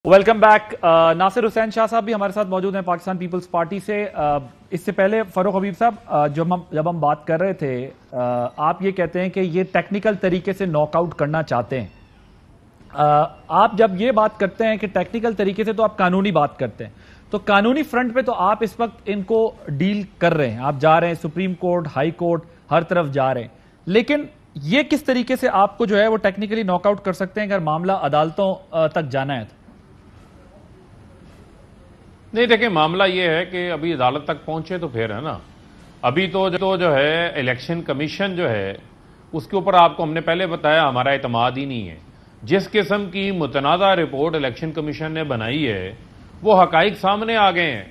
Welcome back. Nasir Hussain Shah साहब भी हमारे साथ मौजूद हैं पाकिस्तान पीपल्स पार्टी से। इससे पहले फरूख हबीब साहब, जब हम बात कर रहे थे, आप ये कहते हैं कि ये टेक्निकल तरीके से नॉकआउट करना चाहते हैं। आप जब ये बात करते हैं कि टेक्निकल तरीके से, तो आप कानूनी बात करते हैं। तो कानूनी फ्रंट पे तो आप इस वक्त इनको डील कर रहे हैं, आप जा रहे हैं सुप्रीम कोर्ट, हाई कोर्ट, हर तरफ जा रहे हैं। लेकिन ये किस तरीके से आपको जो है वो टेक्निकली नॉकआउट कर सकते हैं अगर मामला अदालतों तक जाना है? नहीं, देखिए, मामला ये है कि अभी अदालत तक पहुंचे तो फिर है ना। अभी तो जो है इलेक्शन कमीशन जो है उसके ऊपर आपको हमने पहले बताया हमारा एतमाद ही नहीं है। जिस किस्म की मुतनाज़ा रिपोर्ट इलेक्शन कमीशन ने बनाई है वो हकाइक सामने आ गए हैं।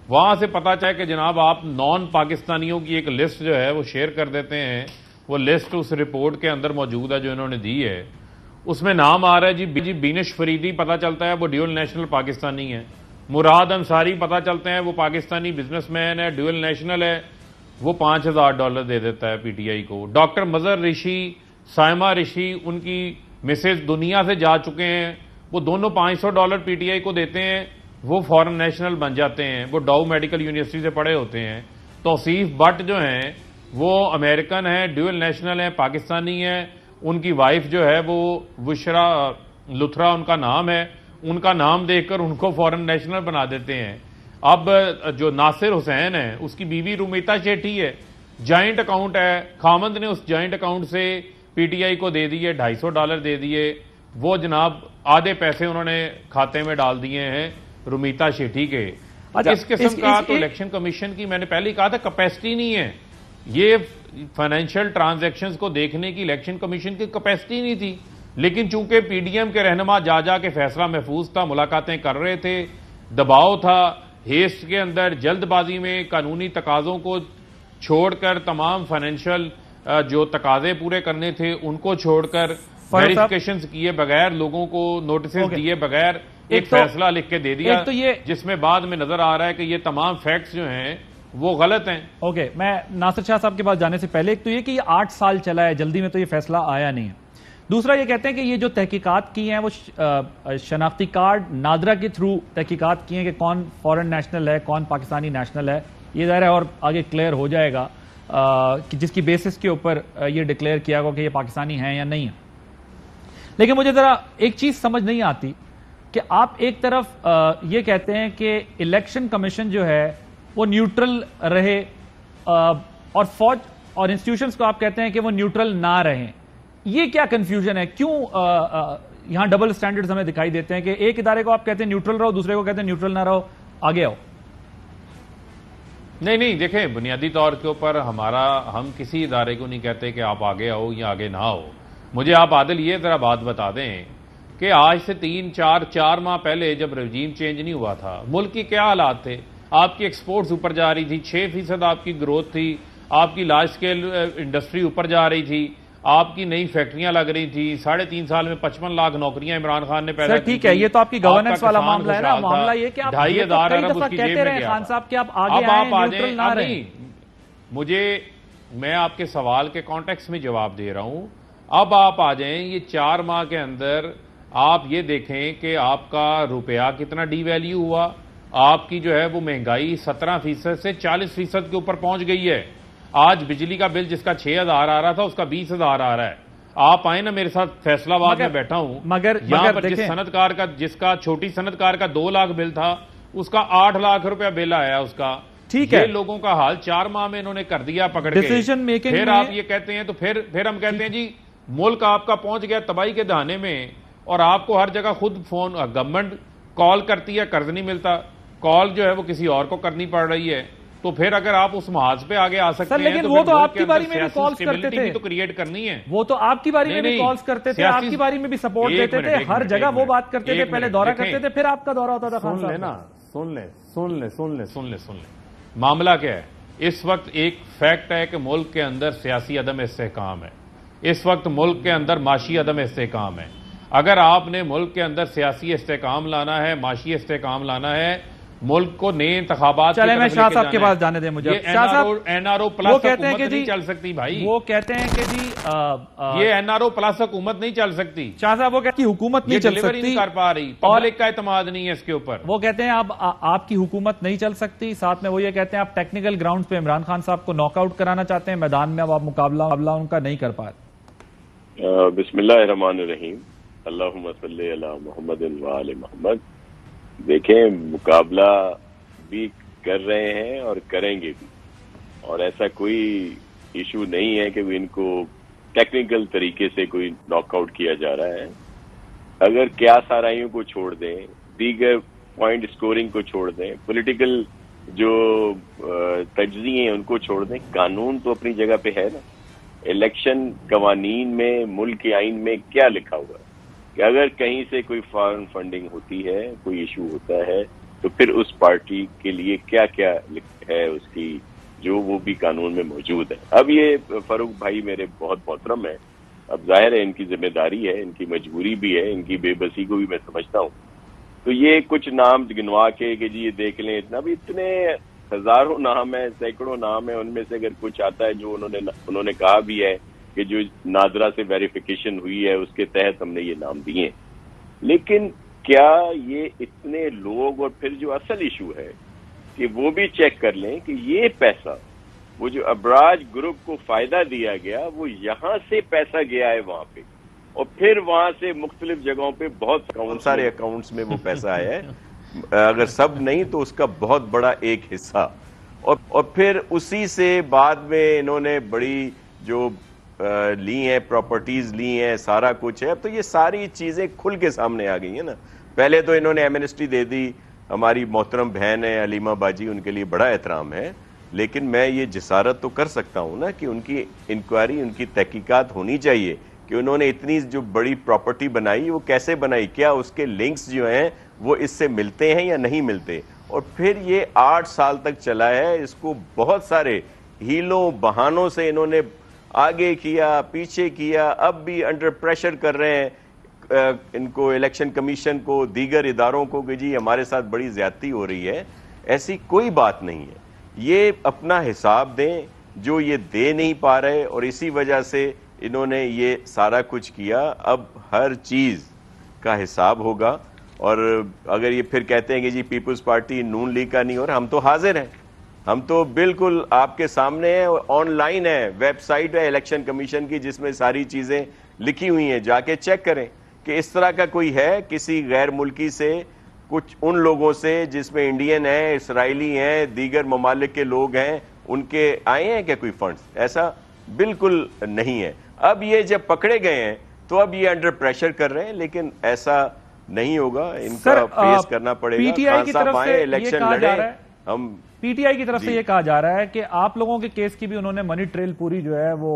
वहां से पता चला कि जनाब आप नॉन पाकिस्तानियों की एक लिस्ट जो है वो शेयर कर देते हैं। वो लिस्ट उस रिपोर्ट के अंदर मौजूद है जो इन्होंने दी है। उसमें नाम आ रहा है जी बीनिश फरीदी, पता चलता है वो ड्यूल नेशनल पाकिस्तानी है। मुराद अंसारी, पता चलते हैं वो पाकिस्तानी बिजनेसमैन है, ड्यूल नेशनल है, वो $5000 दे देता है पीटीआई को। डॉक्टर मजहर ऋषि, साइमा ऋषि, उनकी मिसेज दुनिया से जा चुके हैं, वो दोनों $500 पीटीआई को देते हैं, वो फॉरेन नेशनल बन जाते हैं, वो डाउ मेडिकल यूनिवर्सिटी से पढ़े होते हैं। तौसीफ भट्ट जो हैं वो अमेरिकन है, ड्यूल नेशनल है, पाकिस्तानी है। उनकी वाइफ जो है वो बुशरा लुथरा उनका नाम है, उनका नाम देखकर उनको फॉरेन नेशनल बना देते हैं। अब जो नासिर हुसैन है उसकी बीवी रुमीता शेट्टी है, जॉइंट अकाउंट है, खामंद ने उस जॉइंट अकाउंट से पीटीआई को दे दिए, $250 दे दिए। वो जनाब आधे पैसे उन्होंने खाते में डाल दिए हैं रुमीता शेट्टी के। इस किस्म का तो इलेक्शन कमीशन की, मैंने पहले ही कहा था, कैपेसिटी नहीं है। ये फाइनेंशियल ट्रांजैक्शंस को देखने की इलेक्शन कमीशन की कैपेसिटी नहीं थी। लेकिन चूंकि पीडीएम के रहनुमा जा के फैसला महफूज था, मुलाकातें कर रहे थे, दबाव था, हेस्ट के अंदर जल्दबाजी में कानूनी तकाजों को छोड़कर, तमाम फाइनेंशियल जो तकाजे पूरे करने थे उनको छोड़कर, वेरिफिकेशंस किए बगैर, लोगों को नोटिस दिए बगैर एक फैसला लिख के दे दिया, जिसमें बाद में नजर आ रहा है कि ये तमाम फैक्ट्स जो हैं वो गलत हैं। मैं नासिर शाह साहब के पास जाने से पहले, एक तो ये कि ये 8 साल चला है, जल्दी में तो ये फैसला आया नहीं है। दूसरा ये कहते हैं कि ये जो तहकीकात की हैं वो शनाख्ती कार्ड नादरा के थ्रू तहकीकात की हैं कि कौन फॉरेन नेशनल है, कौन पाकिस्तानी नेशनल है। ये ज़ाहिर है और आगे क्लियर हो जाएगा कि जिसकी बेसिस के ऊपर ये डिक्लेयर किया होगा कि ये पाकिस्तानी हैं या नहीं है। लेकिन मुझे ज़रा एक चीज़ समझ नहीं आती कि आप एक तरफ ये कहते हैं कि इलेक्शन कमीशन जो है वो न्यूट्रल रहे, और फौज और इंस्टीट्यूशंस को आप कहते हैं कि वो न्यूट्रल ना रहें। ये क्या कंफ्यूजन है? क्यों यहां डबल स्टैंडर्ड्स हमें दिखाई देते हैं कि एक इदारे को आप कहते हैं न्यूट्रल रहो, दूसरे को कहते हैं न्यूट्रल ना रहो, आगे आओ? नहीं, देखें, बुनियादी तौर के ऊपर हम किसी इदारे को नहीं कहते कि आप आगे आओ या आगे ना आओ। मुझे आप आदिल ये जरा बात बता दें कि आज से 4 माह पहले जब रजीम चेंज नहीं हुआ था, मुल्क की क्या हालात थे? आपकी एक्सपोर्ट्स ऊपर जा रही थी, 6% आपकी ग्रोथ थी, आपकी लार्ज स्केल इंडस्ट्री ऊपर जा रही थी, आपकी नई फैक्ट्रियां लग रही थी, 3.5 साल में 55 लाख नौकरियां इमरान खान ने पैदा की। ठीक है, ये तो आपकी गवर्नेंस वाला मामला है ना। मामला ये कि आप 2,500 अरब उसकी जेब में गया। खान साहब कि आप आगे आए, न्यूट्रल ना रहें। मैं आपके सवाल के कॉन्टेक्स्ट में जवाब दे रहा हूं। अब आप आ जाएं, ये 4 माह के अंदर आप ये देखें कि आपका रुपया कितना डीवैल्यू हुआ। आपकी जो है वो महंगाई 17% से 40% के ऊपर पहुंच गई है। आज बिजली का बिल जिसका 6,000 आ रहा था उसका 20,000 आ रहा है। आप आए ना मेरे साथ, फैसलाबाद में बैठा हूं, मगर पर जिस सनतकार का, जिसका छोटी सनतकार का 2 लाख बिल था, उसका 8 लाख रुपया बिल आया उसका। ठीक है, लोगों का हाल 4 माह में इन्होंने कर दिया पकड़ के। डिसीजन मेकिंग फिर आप ये कहते हैं, तो फिर हम कहते हैं जी मुल्क आपका पहुंच गया तबाही के दहाने में, और आपको हर जगह खुद फोन गवर्नमेंट कॉल करती है, कर्ज नहीं मिलता, कॉल जो है वो किसी और को करनी पड़ रही है। तो फिर अगर आप उस महाज पे आगे आ सकते हैं, लेकिन वो तो आपकी बारी में भी कॉल्स करते थे, तो क्रिएट करनी है। वो तो आपकी बारी में भी कॉल्स करते थे, आपकी बारी में भी सपोर्ट देते थे, हर जगह वो बात करते थे, पहले दौरा करते थे, फिर आपका दौरा होता था। सुन ले मामला क्या है। इस वक्त एक फैक्ट है कि मुल्क के अंदर सियासी अदम इस्तेहकाम है। इस वक्त मुल्क के अंदर माशी अदम इस्तेहकाम है। अगर आपने मुल्क के अंदर सियासी इस्तेहकाम लाना है, माशी इस्तेहकाम लाना है, मुल्क को नए इंतखाबात चले मैं शाह साहब के पास जाने दें मुझे। शाह साहब एनआरओ वो प्लस कहते हैं हुकूमत कि नहीं जी चल सकती भाई, वो कहते हैं कि जी ये एनआरओ प्लस हुकूमत नहीं चल सकती। शाह साहब वो कहते हैं कि हुकूमत नहीं चल डिलीवरी सकती, नहीं कर पा रही, पब्लिक का एतमाद नहीं है इसके ऊपर। वो कहते हैं अब आपकी हुकूमत नहीं चल सकती। साथ में वो ये कहते हैं आप टेक्निकल ग्राउंड पे इमरान खान साहब को नॉकआउट कराना चाहते हैं, मैदान में अब आप मुकाबला उनका नहीं कर पा रहे। बिस्मिल्लाहिर्रहमानिर्रहीम, अल्लाहुम्मा सल्ली अला मुहम्मदिन व आले मोहम्मद। देखें, मुकाबला भी कर रहे हैं और करेंगे भी, और ऐसा कोई इशू नहीं है कि इनको टेक्निकल तरीके से कोई नॉकआउट किया जा रहा है। अगर क्या साराइयों को छोड़ दें, दीगर पॉइंट स्कोरिंग को छोड़ दें, पॉलिटिकल जो तजज़िये हैं उनको छोड़ दें, कानून तो अपनी जगह पे है ना। इलेक्शन कवानीन में, मुल्क के आइन में क्या लिखा हुआ है कि अगर कहीं से कोई फॉरेन फंडिंग होती है, कोई इशू होता है, तो फिर उस पार्टी के लिए क्या क्या है उसकी, जो वो भी कानून में मौजूद है। अब ये फारूक भाई मेरे बहुत मोहतरम है, अब जाहिर है इनकी जिम्मेदारी है, इनकी मजबूरी भी है, इनकी बेबसी को भी मैं समझता हूँ। तो ये कुछ नाम गिनवा के कि जी ये देख लें, इतना भी, इतने हजारों नाम है, सैकड़ों नाम है, उनमें से अगर कुछ आता है जो उन्होंने कहा भी है कि जो नादरा से वेरिफिकेशन हुई है उसके तहत हमने ये नाम दिए, लेकिन क्या ये इतने लोग, और फिर जो असल इशू है कि वो भी चेक कर लें कि ये पैसा, वो जो अबराज ग्रुप को फायदा दिया गया, वो यहां से पैसा गया है वहां पे, और फिर वहां से मुख्तलिफ जगहों पे बहुत सारे अकाउंट्स में वो पैसा आया है। अगर सब नहीं तो उसका बहुत बड़ा एक हिस्सा, और फिर उसी से बाद में इन्होंने बड़ी जो ली हैं, प्रॉपर्टीज ली हैं, सारा कुछ है। अब तो ये सारी चीजें खुल के सामने आ गई है ना। पहले तो इन्होंने एमनेस्टी दे दी, हमारी मोहतरम बहन है अलीमा बाजी, उनके लिए बड़ा एहतराम है, लेकिन मैं ये जिसारत तो कर सकता हूं ना कि उनकी इंक्वायरी, उनकी तहकीकात होनी चाहिए कि उन्होंने इतनी जो बड़ी प्रॉपर्टी बनाई वो कैसे बनाई, क्या उसके लिंक्स जो हैं वो इससे मिलते हैं या नहीं मिलते। और फिर ये 8 साल तक चला है, इसको बहुत सारे हीलों बहानों से इन्होंने आगे किया, पीछे किया, अब भी अंडर प्रेशर कर रहे हैं इनको, इलेक्शन कमीशन को, दीगर इदारों को कि जी हमारे साथ बड़ी ज्यादती हो रही है। ऐसी कोई बात नहीं है, ये अपना हिसाब दें जो ये दे नहीं पा रहे, और इसी वजह से इन्होंने ये सारा कुछ किया। अब हर चीज का हिसाब होगा, और अगर ये फिर कहते हैं कि जी पीपुल्स पार्टी नून लीग का नहीं हो रहा, हम तो हाजिर हैं, हम तो बिल्कुल आपके सामने है, ऑनलाइन है, वेबसाइट है इलेक्शन कमीशन की जिसमें सारी चीजें लिखी हुई हैं, जाके चेक करें कि इस तरह का कोई है किसी गैर मुल्की से, कुछ उन लोगों से जिसमें इंडियन है, इसराइली हैं, दीगर ममालिक के लोग हैं, उनके आए हैं क्या कोई फंड्स? ऐसा बिल्कुल नहीं है। अब ये जब पकड़े गए हैं तो अब ये अंडर प्रेशर कर रहे हैं, लेकिन ऐसा नहीं होगा, इनका फेस करना पड़ेगा। पीटीआई की तरफ से इलेक्शन लड़े, हम पीटीआई की तरफ से ये कहा जा रहा है कि आप लोगों के केस की भी उन्होंने मनी ट्रेल पूरी जो है वो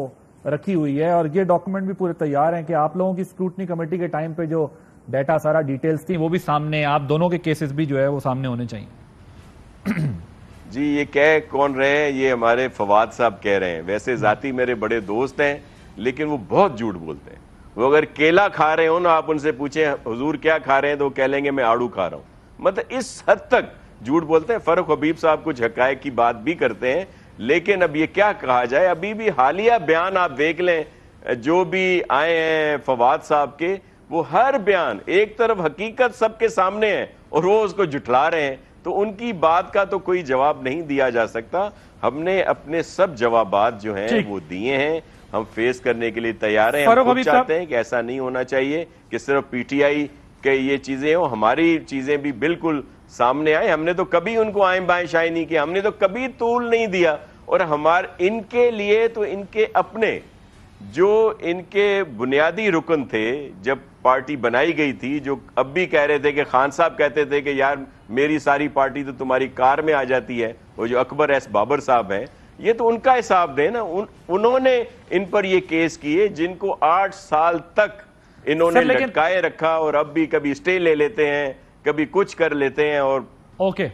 रखी हुई है, और ये डॉक्यूमेंट भी पूरे तैयार हैं कि आप लोगों की स्क्रूटनी कमेटी के टाइम पे जो डाटा, सारा डिटेल्स थी वो भी सामने, आप दोनों के केसेस भी जो है वो सामने होने चाहिए। जी ये कह कौन रहे हैं? ये हमारे फवाद साहब कह रहे हैं। वैसे जाती मेरे बड़े दोस्त हैं, लेकिन वो बहुत झूठ बोलते हैं। वो अगर केला खा रहे हो ना, आप उनसे पूछें हुजूर क्या खा रहे हैं, तो वो कह लेंगे मैं आड़ू खा रहा हूं। मतलब इस हद तक झूठ बोलते हैं। फरूक हबीब साहब कुछ हकायक की बात भी करते हैं, लेकिन अब ये क्या कहा जाए, अभी भी हालिया बयान आप देख लें जो भी आए हैं फवाद साहब के, वो हर बयान एक तरफ हकीकत सबके सामने है और वो उसको जुटला रहे हैं, तो उनकी बात का तो कोई जवाब नहीं दिया जा सकता। हमने अपने सब जवाबात जो हैं वो दिए हैं, हम फेस करने के लिए तैयार हैं। हम खुद चाहते हैं कि ऐसा नहीं होना चाहिए कि सिर्फ पीटीआई के ये चीजें हो, हमारी चीजें भी बिल्कुल सामने आए। हमने तो कभी उनको आए बाएं शाएं नहीं किया, हमने तो कभी तूल नहीं दिया। और हमारे इनके लिए तो इनके अपने जो इनके बुनियादी रुकन थे जब पार्टी बनाई गई थी, जो अब भी कह रहे थे कि खान साहब कहते थे कि यार मेरी सारी पार्टी तो तुम्हारी कार में आ जाती है, वो जो अकबर एस बाबर साहब हैं, ये तो उनका हिसाब दें ना। उन्होंने इन पर ये केस किए जिनको 8 साल तक इन्होंने लटकाए रखा, और अब भी कभी स्टे ले लेते हैं, कभी कुछ कर लेते हैं। और ओके